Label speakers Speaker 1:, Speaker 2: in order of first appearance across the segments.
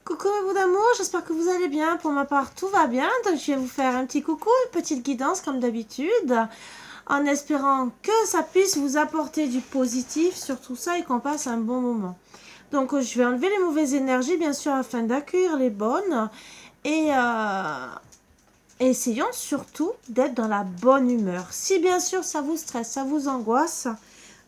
Speaker 1: Coucou mes bouts d'amour, j'espère que vous allez bien. Pour ma part, tout va bien. Donc je vais vous faire un petit coucou, une petite guidance comme d'habitude, en espérant que ça puisse vous apporter du positif sur tout ça et qu'on passe un bon moment. Donc je vais enlever les mauvaises énergies, bien sûr, afin d'accueillir les bonnes. Et essayons surtout d'être dans la bonne humeur. Si bien sûr ça vous stresse, ça vous angoisse,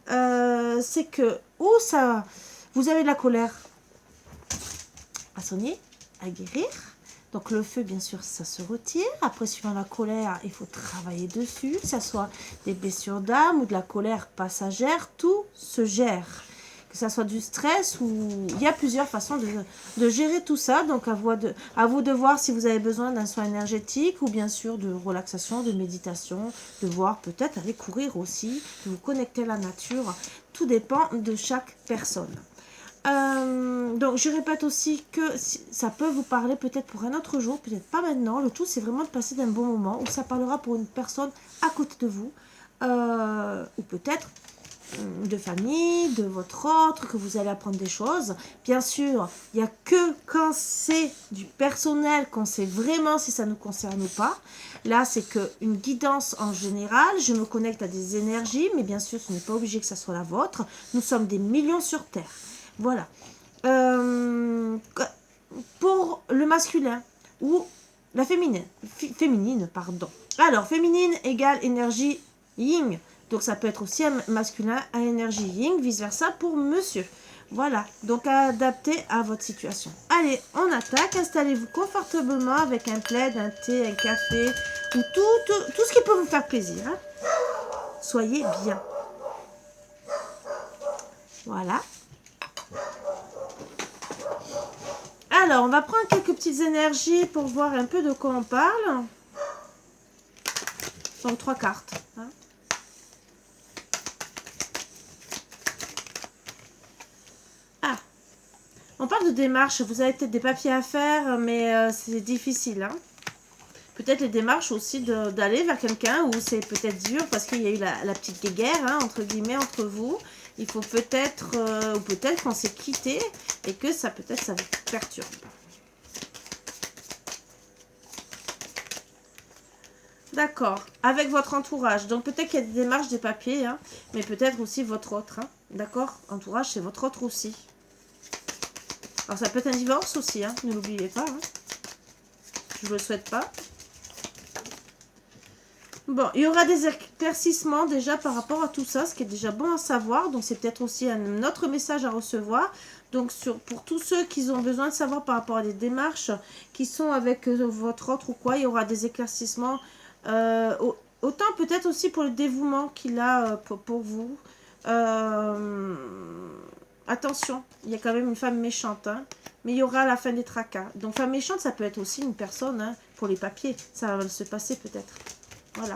Speaker 1: c'est que ou ça, vous avez de la colère à soigner, à guérir. Donc le feu, bien sûr, ça se retire. Après, suivant la colère, il faut travailler dessus. Que ce soit des blessures d'âme ou de la colère passagère, tout se gère. Que ce soit du stress ou... Il y a plusieurs façons de gérer tout ça. Donc à vous de voir si vous avez besoin d'un soin énergétique ou bien sûr de relaxation, de méditation, de voir peut-être aller courir aussi, de vous connecter à la nature. Tout dépend de chaque personne. Donc je répète aussi que ça peut vous parler peut-être pour un autre jour, peut-être pas maintenant. Le tout c'est vraiment de passer d'un bon moment où ça parlera pour une personne à côté de vous, ou peut-être de famille, de votre autre, que vous allez apprendre des choses. Bien sûr, il n'y a que quand c'est du personnel qu'on sait vraiment si ça nous concerne ou pas. Là, c'est qu'une guidance en général, je me connecte à des énergies, mais bien sûr, ce n'est pas obligé que ça soit la vôtre. Nous sommes des millions sur Terre. Voilà. Pour le masculin ou la féminine, pardon. Alors, féminine égale énergie yin. Donc, ça peut être aussi un masculin à énergie yin, vice-versa pour monsieur. Voilà, donc adapté à votre situation. Allez, on attaque. Installez-vous confortablement avec un plaid, un thé, un café ou tout ce qui peut vous faire plaisir. Hein. Soyez bien. Voilà. Alors, on va prendre quelques petites énergies pour voir un peu de quoi on parle. Donc, 3 cartes. Hein. Ah, on parle de démarche. Vous avez peut-être des papiers à faire, mais c'est difficile. Hein. Peut-être les démarches aussi d'aller vers quelqu'un où c'est peut-être dur parce qu'il y a eu la petite guéguerre, hein, entre guillemets, entre vous. Il faut peut-être, ou peut-être qu'on s'est quitté et que ça peut-être ça vous perturbe. D'accord, avec votre entourage. Donc peut-être qu'il y a des démarches, des papiers, hein, mais peut-être aussi votre autre. Hein. D'accord, entourage, c'est votre autre aussi. Alors ça peut être un divorce aussi, hein, ne l'oubliez pas. Hein. Je ne le souhaite pas. Bon, il y aura des éclaircissements déjà par rapport à tout ça, ce qui est déjà bon à savoir. Donc c'est peut-être aussi un autre message à recevoir. Donc pour tous ceux qui ont besoin de savoir par rapport à des démarches qui sont avec votre autre ou quoi, il y aura des éclaircissements. Autant peut-être aussi pour le dévouement qu'il a pour vous. Attention, il y a quand même une femme méchante, hein, mais il y aura la fin des tracas. Donc femme méchante, ça peut être aussi une personne, hein, pour les papiers. Ça va se passer peut-être. Voilà.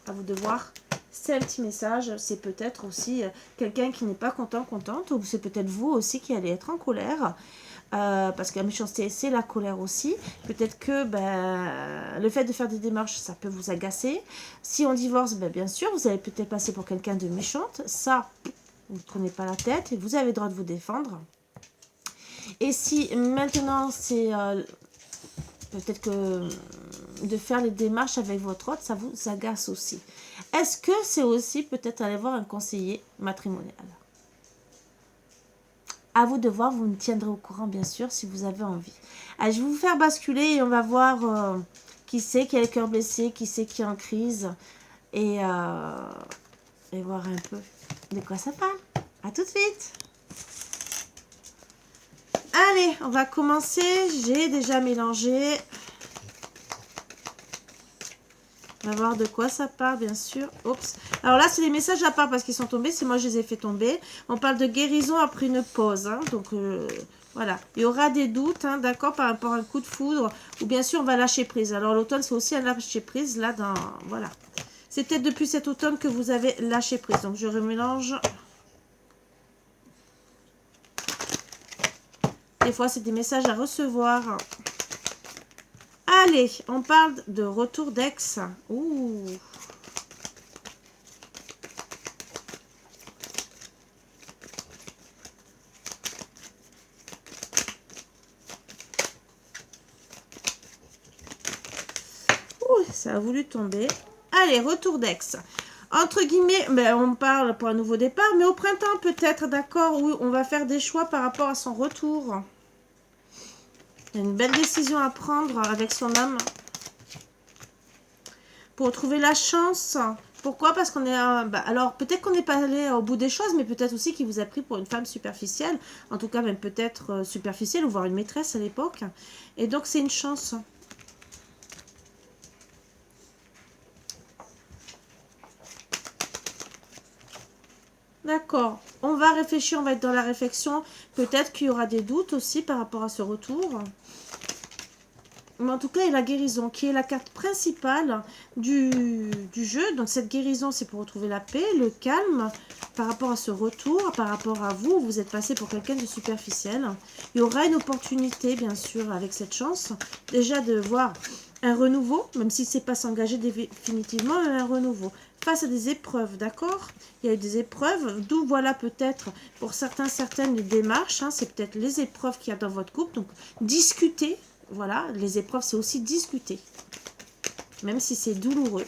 Speaker 1: À vous de voir. C'est un petit message. C'est peut-être aussi quelqu'un qui n'est pas content, contente. Ou c'est peut-être vous aussi qui allez être en colère. Parce que la méchanceté, c'est la colère aussi. Peut-être que le fait de faire des démarches, ça peut vous agacer. Si on divorce, bien sûr, vous allez peut-être passer pour quelqu'un de méchante. Ça, vous ne prenez pas la tête et vous avez le droit de vous défendre. Et si maintenant, c'est... peut-être que de faire les démarches avec votre autre, ça vous agace aussi. Est-ce que c'est aussi peut-être aller voir un conseiller matrimonial? À vous de voir, vous me tiendrez au courant bien sûr si vous avez envie. Allez, je vais vous faire basculer et on va voir qui c'est qui a le cœur blessé, qui c'est qui est en crise et voir un peu de quoi ça parle. À tout de suite. Allez, on va commencer. J'ai déjà mélangé. On va voir de quoi ça parle, bien sûr. Oups. Alors là, c'est les messages à part parce qu'ils sont tombés. C'est moi, je les ai fait tomber. On parle de guérison après une pause. Hein. Donc, voilà. Il y aura des doutes, hein, d'accord, par rapport à un coup de foudre. Ou bien sûr, on va lâcher prise. Alors, l'automne, c'est aussi un lâcher prise. Là, voilà. C'est peut-être depuis cet automne que vous avez lâché prise. Donc, je remélange. Des fois, c'est des messages à recevoir. Allez, on parle de retour d'ex. Ouh. ça a voulu tomber. Allez, retour d'ex. Entre guillemets, ben, on parle pour un nouveau départ, mais au printemps peut-être, d'accord, où on va faire des choix par rapport à son retour. Il y a une belle décision à prendre avec son âme. Pour trouver la chance. Pourquoi? Parce qu'on est... alors, peut-être qu'on n'est pas allé au bout des choses, mais peut-être aussi qu'il vous a pris pour une femme superficielle. En tout cas, même peut-être superficielle, ou voire une maîtresse à l'époque. Et donc, c'est une chance. D'accord. On va réfléchir, on va être dans la réflexion. Peut-être qu'il y aura des doutes aussi par rapport à ce retour. Mais en tout cas, il y a la guérison qui est la carte principale du jeu. Donc cette guérison, c'est pour retrouver la paix, le calme par rapport à ce retour, par rapport à vous. Vous êtes passé pour quelqu'un de superficiel. Il y aura une opportunité, bien sûr, avec cette chance. Déjà de voir un renouveau, même si c'est pas s'engager définitivement, un renouveau. Face à des épreuves, d'accord? Il y a eu des épreuves, d'où voilà peut-être pour certains, certaines les démarches. Hein, c'est peut-être les épreuves qu'il y a dans votre couple. Donc discuter. Voilà, les épreuves, c'est aussi discuter. Même si c'est douloureux.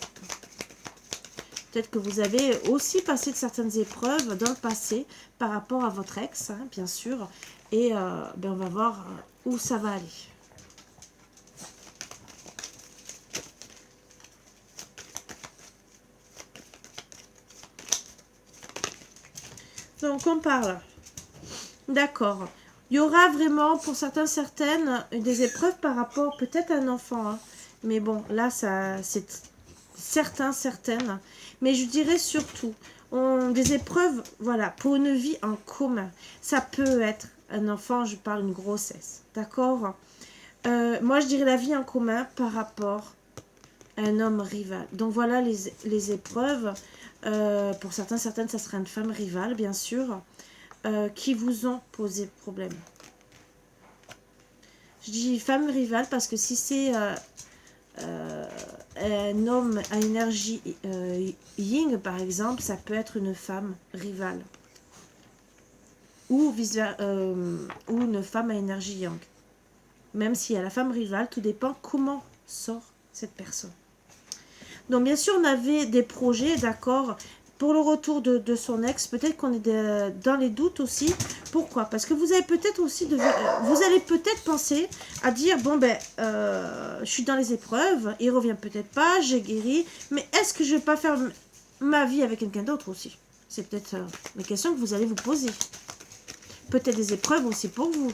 Speaker 1: Peut-être que vous avez aussi passé de certaines épreuves dans le passé par rapport à votre ex, hein, bien sûr. Et ben on va voir où ça va aller. Donc, on parle. D'accord. Il y aura vraiment, pour certains, certaines, des épreuves par rapport peut-être à un enfant. Hein. Mais bon, là, ça, c'est certains, certaines. Mais je dirais surtout, des épreuves, voilà, pour une vie en commun. Ça peut être un enfant, je parle une grossesse. D'accord? Moi, je dirais la vie en commun par rapport à un homme rival. Donc, voilà les épreuves. Pour certains, certaines, ça serait une femme rivale, bien sûr. Qui vous ont posé problème. Je dis femme rivale parce que si c'est un homme à énergie yin, par exemple, ça peut être une femme rivale. Ou une femme à énergie yang. Même s'il y a la femme rivale, tout dépend comment sort cette personne. Donc bien sûr, on avait des projets, d'accord. Pour le retour de son ex, peut-être qu'on est dans les doutes aussi. Pourquoi? Parce que vous avez peut-être aussi vous allez peut-être penser à dire bon ben je suis dans les épreuves, il revient peut-être pas, j'ai guéri, mais est-ce que je vais pas faire ma vie avec quelqu'un d'autre aussi? C'est peut-être la question que vous allez vous poser. Peut-être des épreuves aussi pour vous.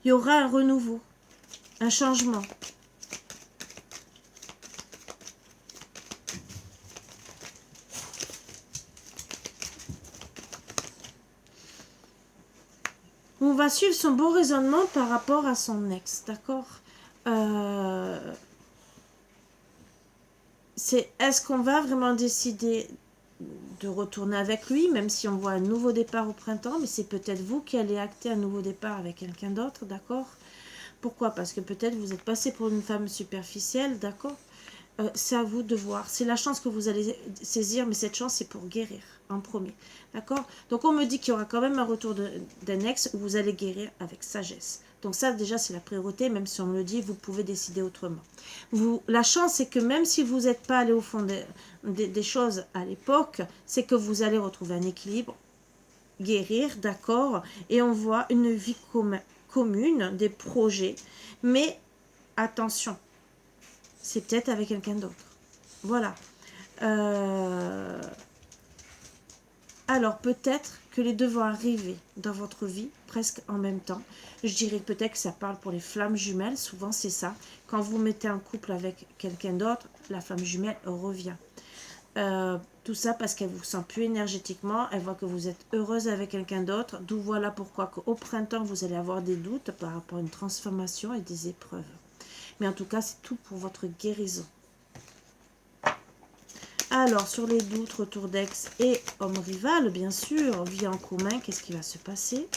Speaker 1: Il y aura un renouveau, un changement. On va suivre son bon raisonnement par rapport à son ex, d'accord? Est-ce qu'on va vraiment décider de retourner avec lui, même si on voit un nouveau départ au printemps, mais c'est peut-être vous qui allez acter un nouveau départ avec quelqu'un d'autre, d'accord? Pourquoi? Parce que peut-être vous êtes passé pour une femme superficielle, d'accord? C'est à vous de voir. C'est la chance que vous allez saisir, mais cette chance, c'est pour guérir en premier. D'accord? Donc, on me dit qu'il y aura quand même un retour d'un ex où vous allez guérir avec sagesse. Donc, ça, déjà, c'est la priorité. Même si on me le dit, vous pouvez décider autrement. La chance, c'est que même si vous n'êtes pas allé au fond des choses à l'époque, c'est que vous allez retrouver un équilibre, guérir, d'accord? Et on voit une vie commune, des projets. Mais attention, c'est peut-être avec quelqu'un d'autre. Voilà. Alors, peut-être que les deux vont arriver dans votre vie presque en même temps. Je dirais peut-être que ça parle pour les flammes jumelles. Souvent, c'est ça. Quand vous mettez en couple avec quelqu'un d'autre, la flamme jumelle revient. Tout ça parce qu'elle vous sent plus énergétiquement. Elle voit que vous êtes heureuse avec quelqu'un d'autre. D'où voilà pourquoi qu'au printemps, vous allez avoir des doutes par rapport à une transformation et des épreuves. Mais en tout cas, c'est tout pour votre guérison. Alors, sur les doutes, retour d'ex et homme rival, bien sûr, vie en commun, qu'est-ce qui va se passer?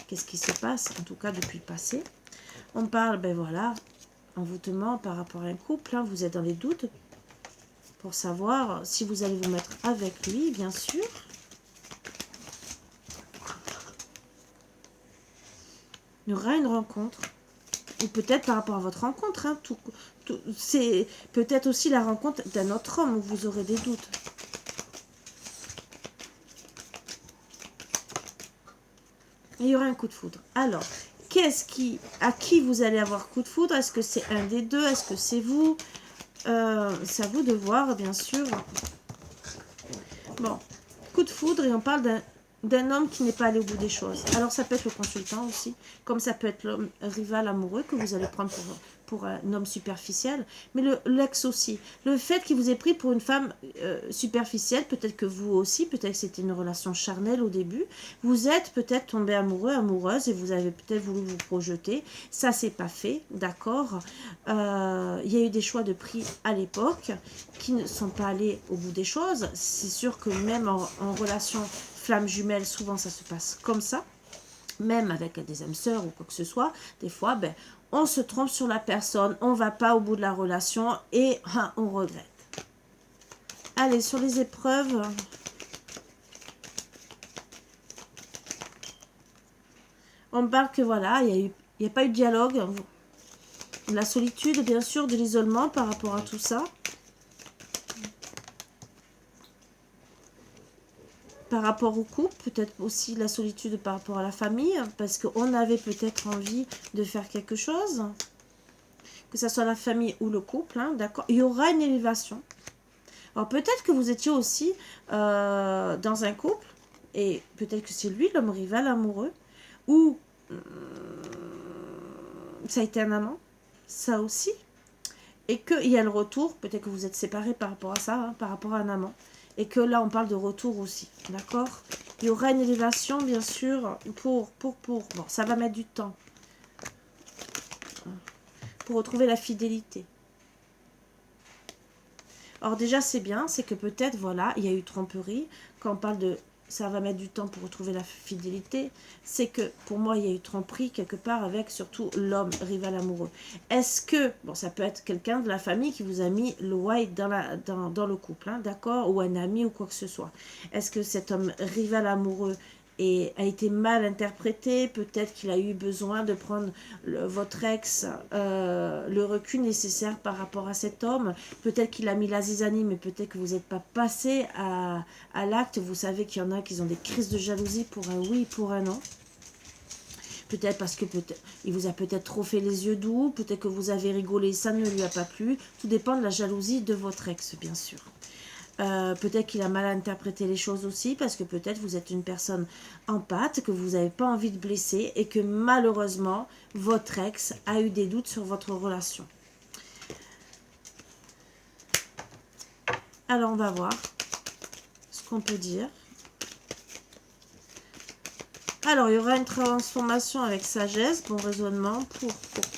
Speaker 1: Qu'est-ce qui se passe, en tout cas, depuis le passé? On parle, ben voilà, envoûtement par rapport à un couple, hein, vous êtes dans les doutes pour savoir si vous allez vous mettre avec lui, bien sûr. Il y aura une rencontre. ou peut-être par rapport à votre rencontre. Hein, c'est peut-être aussi la rencontre d'un autre homme où vous aurez des doutes. Il y aura un coup de foudre. Alors, à qui vous allez avoir coup de foudre? Est-ce que c'est un des deux? Est-ce que c'est vous? C'est à vous de voir, bien sûr. Bon, coup de foudre, et on parle d'un homme qui n'est pas allé au bout des choses. Alors, ça peut être le consultant aussi, comme ça peut être l'homme rival amoureux que vous allez prendre pour un homme superficiel, mais l'ex aussi. Le fait qu'il vous ait pris pour une femme superficielle, peut-être que vous aussi, peut-être que c'était une relation charnelle au début, vous êtes peut-être tombé amoureux, amoureuse, et vous avez peut-être voulu vous projeter. Ça, c'est pas fait, d'accord. Il y a eu des choix de prix à l'époque qui ne sont pas allés au bout des choses. C'est sûr que même en relation flamme jumelle, souvent ça se passe comme ça. Même avec des âmes sœurs ou quoi que ce soit, des fois, ben, on se trompe sur la personne, on ne va pas au bout de la relation et on regrette. Allez, sur les épreuves, on parle que voilà, il n'y a pas eu de dialogue. La solitude, bien sûr, de l'isolement par rapport à tout ça. Par rapport au couple, peut-être aussi la solitude par rapport à la famille, parce qu'on avait peut-être envie de faire quelque chose, que ce soit la famille ou le couple, hein, d'accord. Il y aura une élévation. Alors peut-être que vous étiez aussi dans un couple, et peut-être que c'est lui l'homme rival amoureux, ou ça a été un amant, ça aussi, et qu'il y a le retour, peut-être que vous êtes séparés par rapport à ça, hein, par rapport à un amant, et que là on parle de retour aussi, d'accord. Il y aura une élévation bien sûr pour, bon, ça va mettre du temps, pour retrouver la fidélité. Or déjà c'est bien, c'est que peut-être voilà, il y a eu tromperie, quand on parle de ça va mettre du temps pour retrouver la fidélité, c'est que pour moi il y a eu tromperie quelque part avec surtout l'homme rival amoureux. Est-ce que, bon ça peut être quelqu'un de la famille qui vous a mis le white dans le couple, hein, d'accord, ou un ami ou quoi que ce soit. Est-ce que cet homme rival amoureux a été mal interprété, peut-être qu'il a eu besoin de prendre votre ex le recul nécessaire par rapport à cet homme, peut-être qu'il a mis la zizanie, mais peut-être que vous n'êtes pas passé à l'acte. Vous savez qu'il y en a qui ont des crises de jalousie pour un oui, pour un non. Peut-être parce que il vous a peut-être trop fait les yeux doux, peut-être que vous avez rigolé, ça ne lui a pas plu. Tout dépend de la jalousie de votre ex, bien sûr. Peut-être qu'il a mal interprété les choses aussi, parce que peut-être vous êtes une personne empathique, que vous n'avez pas envie de blesser, et que malheureusement, votre ex a eu des doutes sur votre relation. Alors, on va voir ce qu'on peut dire. Alors, il y aura une transformation avec sagesse, bon raisonnement,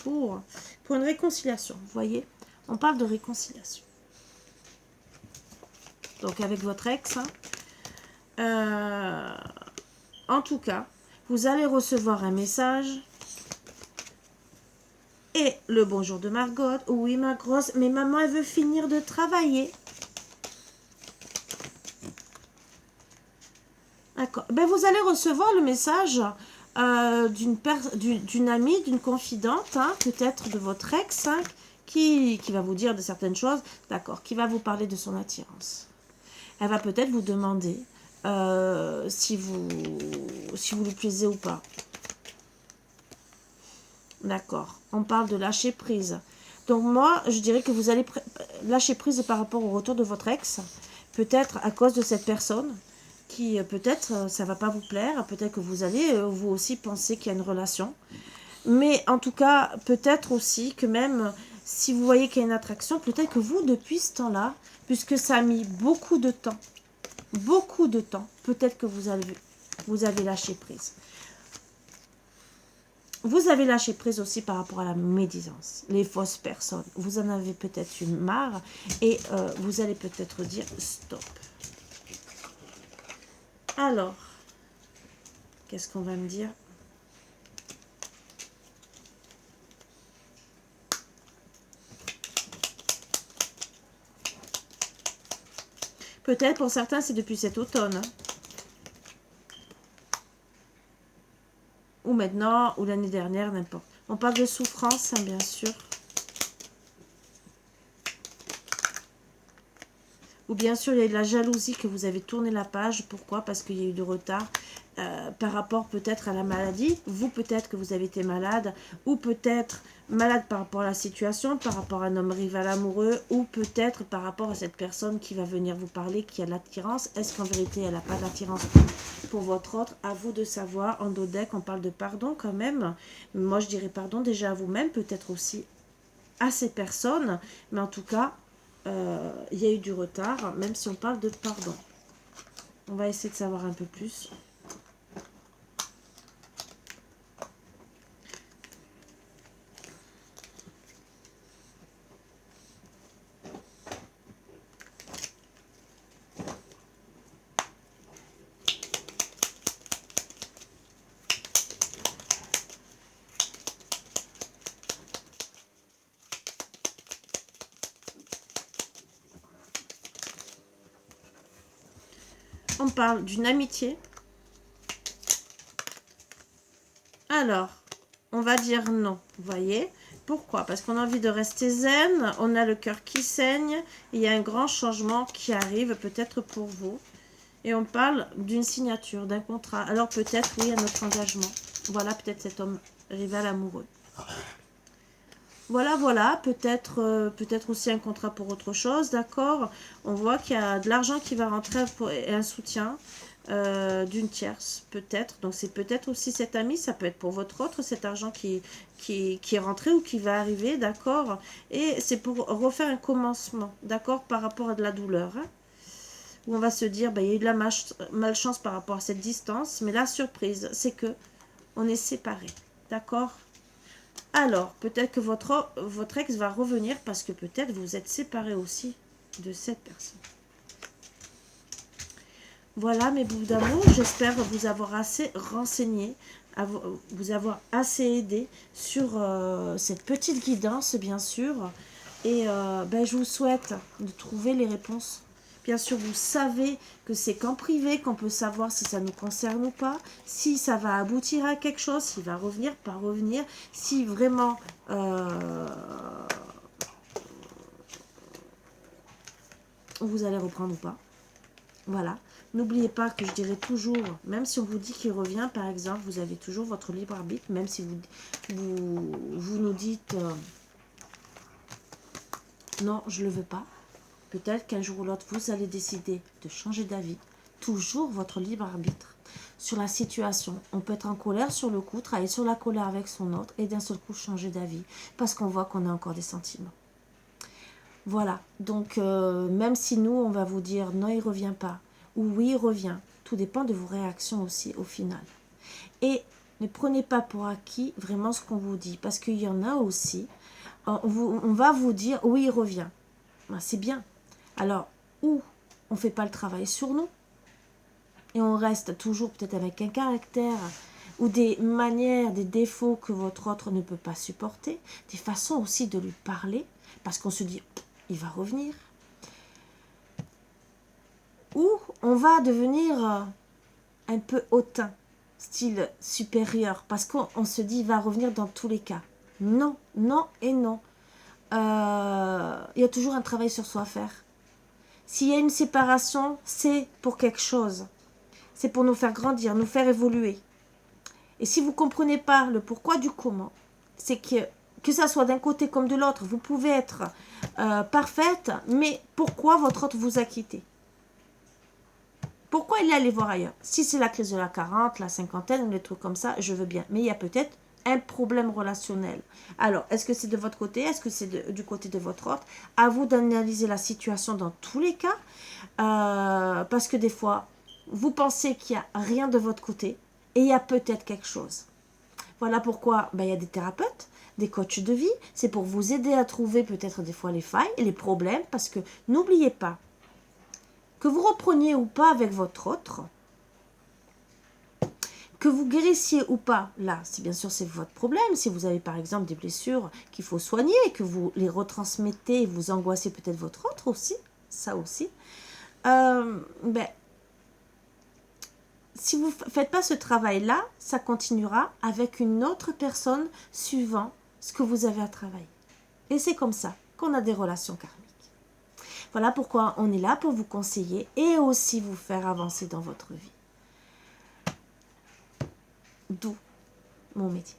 Speaker 1: pour une réconciliation. Vous voyez, on parle de réconciliation. Donc, avec votre ex, hein. En tout cas, vous allez recevoir un message. Et le bonjour de Margot. Oui, ma grosse, mais maman, elle veut finir de travailler. D'accord. Ben, vous allez recevoir le message d'une amie, d'une confidente, hein, peut-être de votre ex, hein, qui va vous dire de certaines choses, d'accord, qui va vous parler de son attirance. Elle va peut-être vous demander si vous lui plaisez ou pas. D'accord. On parle de lâcher prise. Donc moi, je dirais que vous allez lâcher prise par rapport au retour de votre ex, peut-être à cause de cette personne, qui peut-être ça va pas vous plaire, peut-être que vous allez vous aussi penser qu'il y a une relation. Mais en tout cas, peut-être aussi que même si vous voyez qu'il y a une attraction, peut-être que vous, depuis ce temps-là, puisque ça a mis beaucoup de temps, peut-être que vous avez lâché prise. Vous avez lâché prise aussi par rapport à la médisance, les fausses personnes. Vous en avez peut-être une marre et vous allez peut-être dire stop. Alors, qu'est-ce qu'on va me dire ? Peut-être pour certains, c'est depuis cet automne. Hein. Ou maintenant, ou l'année dernière, n'importe. On parle de souffrance, hein, bien sûr. Ou bien sûr, il y a eu de la jalousie que vous avez tourné la page. Pourquoi? Parce qu'il y a eu du retard par rapport peut-être à la maladie. Vous, peut-être que vous avez été malade. Ou peut-être malade par rapport à la situation, par rapport à un homme rival amoureux. Ou peut-être par rapport à cette personne qui va venir vous parler, qui a de l'attirance. Est-ce qu'en vérité, elle n'a pas d'attirance pour votre autre? À vous de savoir. En dos deck, on parle de pardon quand même. Moi, je dirais pardon déjà à vous-même. Peut-être aussi à ces personnes. Mais en tout cas... il y a eu du retard, même si on parle de pardon. On va essayer de savoir un peu plus. On parle d'une amitié. Alors, on va dire non, vous voyez. Pourquoi? Parce qu'on a envie de rester zen, on a le cœur qui saigne, il y a un grand changement qui arrive peut-être pour vous. Et on parle d'une signature, d'un contrat. Alors peut-être, oui, à notre engagement. Voilà, peut-être cet homme rival amoureux. Voilà, voilà, peut-être aussi un contrat pour autre chose, d'accord. On voit qu'il y a de l'argent qui va rentrer et un soutien d'une tierce, peut-être. Donc c'est peut-être aussi cet ami, ça peut être pour votre autre, cet argent qui est rentré ou qui va arriver, d'accord. Et c'est pour refaire un commencement, d'accord, par rapport à de la douleur, hein, où on va se dire, il y a eu de la malchance par rapport à cette distance, mais la surprise, c'est que on est séparés, d'accord. Alors, peut-être que votre ex va revenir parce que peut-être vous êtes séparés aussi de cette personne. Voilà mes bouts d'amour, j'espère vous avoir assez renseigné, vous avoir assez aidé sur cette petite guidance, bien sûr. Et je vous souhaite de trouver les réponses. Bien sûr, vous savez que c'est qu'en privé qu'on peut savoir si ça nous concerne ou pas, si ça va aboutir à quelque chose, s'il va revenir, pas revenir, si vraiment vous allez reprendre ou pas. Voilà. N'oubliez pas que je dirais toujours, même si on vous dit qu'il revient, par exemple, vous avez toujours votre libre arbitre, même si vous nous dites non, je ne le veux pas. Peut-être qu'un jour ou l'autre, vous allez décider de changer d'avis. Toujours votre libre arbitre sur la situation. On peut être en colère sur le coup, travailler sur la colère avec son autre et d'un seul coup changer d'avis parce qu'on voit qu'on a encore des sentiments. Voilà, donc même si nous, on va vous dire non, il ne revient pas, ou oui, il revient, tout dépend de vos réactions aussi au final. Et ne prenez pas pour acquis vraiment ce qu'on vous dit, parce qu'il y en a aussi, on va vous dire oui, il revient. C'est bien. Alors, ou on ne fait pas le travail sur nous, et on reste toujours peut-être avec un caractère ou des manières, des défauts que votre autre ne peut pas supporter, des façons aussi de lui parler, parce qu'on se dit il va revenir. Ou on va devenir un peu hautain, style supérieur, parce qu'on se dit il va revenir dans tous les cas. Non, non et non. Il y a toujours un travail sur soi à faire. S'il y a une séparation, c'est pour quelque chose. C'est pour nous faire grandir, nous faire évoluer. Et si vous ne comprenez pas le pourquoi du comment, c'est que ça soit d'un côté comme de l'autre, vous pouvez être parfaite, mais pourquoi votre autre vous a quitté? Pourquoi il est allé voir ailleurs? Si c'est la crise de la 40, la cinquantaine, ou des trucs comme ça, je veux bien. Mais il y a peut-être un problème relationnel. Alors, est-ce que c'est de votre côté? Est-ce que c'est du côté de votre autre? À vous d'analyser la situation dans tous les cas. Parce que des fois, vous pensez qu'il n'y a rien de votre côté et il y a peut-être quelque chose. Voilà pourquoi il y a des thérapeutes, des coachs de vie. C'est pour vous aider à trouver peut-être des fois les failles et les problèmes. Parce que n'oubliez pas, que vous repreniez ou pas avec votre autre, que vous guérissiez ou pas, là, bien sûr c'est votre problème. Si vous avez par exemple des blessures qu'il faut soigner et que vous les retransmettez et vous angoissez peut-être votre autre aussi, ça aussi, si vous ne faites pas ce travail-là, ça continuera avec une autre personne suivant ce que vous avez à travailler. Et c'est comme ça qu'on a des relations karmiques. Voilà pourquoi on est là pour vous conseiller et aussi vous faire avancer dans votre vie. D'où mon métier.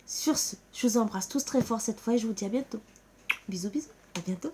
Speaker 1: Sur ce, je vous embrasse tous très fort cette fois et je vous dis à bientôt. Bisous, bisous. À bientôt.